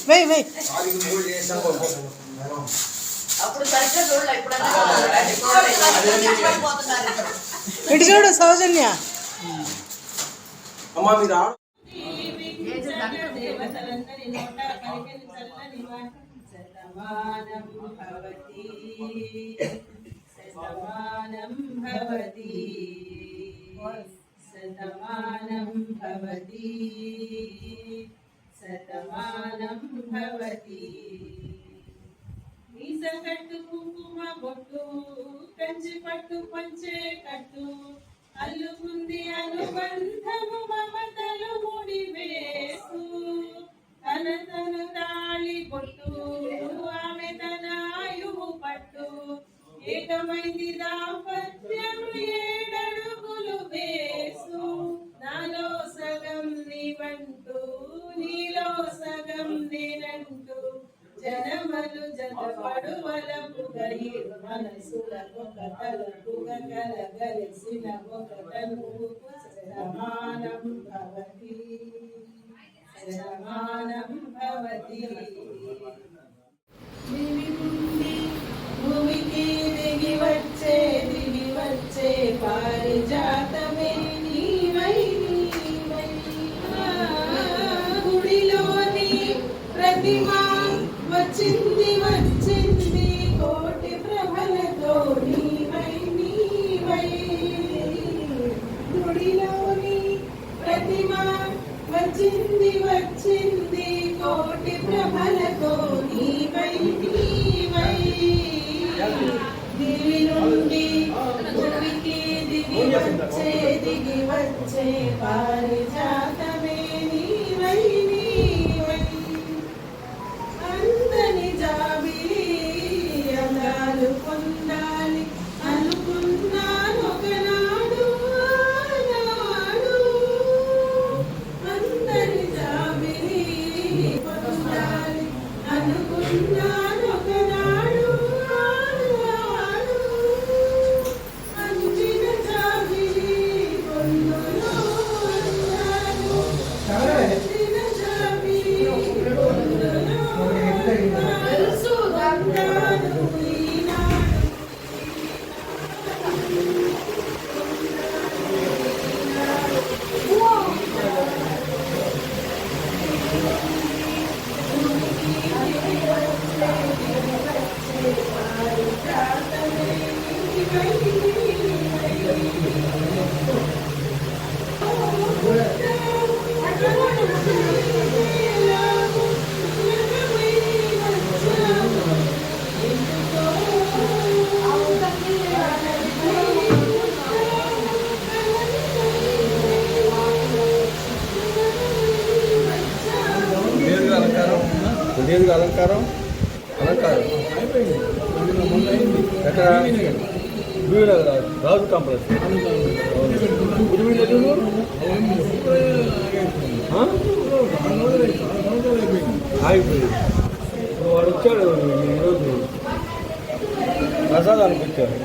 వెయ్యి వెయ్యి. ఇటు చూడు సౌజన్య. అమ్మా మీరు శతమానం భవతి శతమానం భవతి శతమానం భవతి. మీస కట్టు కుంకుమ బొట్టు కంచి పట్టు పంచే కట్టు అల్లుకుంది అనుబంధము మమతలు ముడి వేసు తన తను తాళి బొట్టు ఆమె తన ఆయువు పట్టు ఏకమైంది దాంపత్యము 7 అడుగులు వేసు నాలో సగం నీవంటూ నీలో సగం నేనంటూ జనమలు జతపడువలపుగా ఏడు మనసులకు కథలకుగా కలగలిసిన ఒక తనువు శతమానం భవతి శతమానం భవతి. భూమికి దిగి వచ్చే పారిజాతమే నీవై నీవై. గుడిలోని ప్రతిమా వచ్చింది కోటి ప్రభలతో నీవై నీవై. గుడిలోని ప్రతిమా వచ్చింది కోటి ప్రభలతో నీవై నీవై. దివి నుండి భూమికి దిగి వచ్చే పారిజాతమే నీవై నీవై. అందని జాబిలి అందాలు పొందాలి అనుకున్నాను ఒకనాడు ఆనాడు. అందని జాబిలి పొందాలి అనుకున్నాను ఒకనాడు ఆనాడు. అందిన జాబిలి పొందులో అన్నాడు. అందిన జాబిలి పొందులో మనసు గంగాను ఈనాడు. అలంకారం ఎక్కడ రాజు కాంప్లెక్స్ ఆగిపోయింది. వాడు వచ్చాడు ఈరోజు ప్రసాదానికి వచ్చాడు.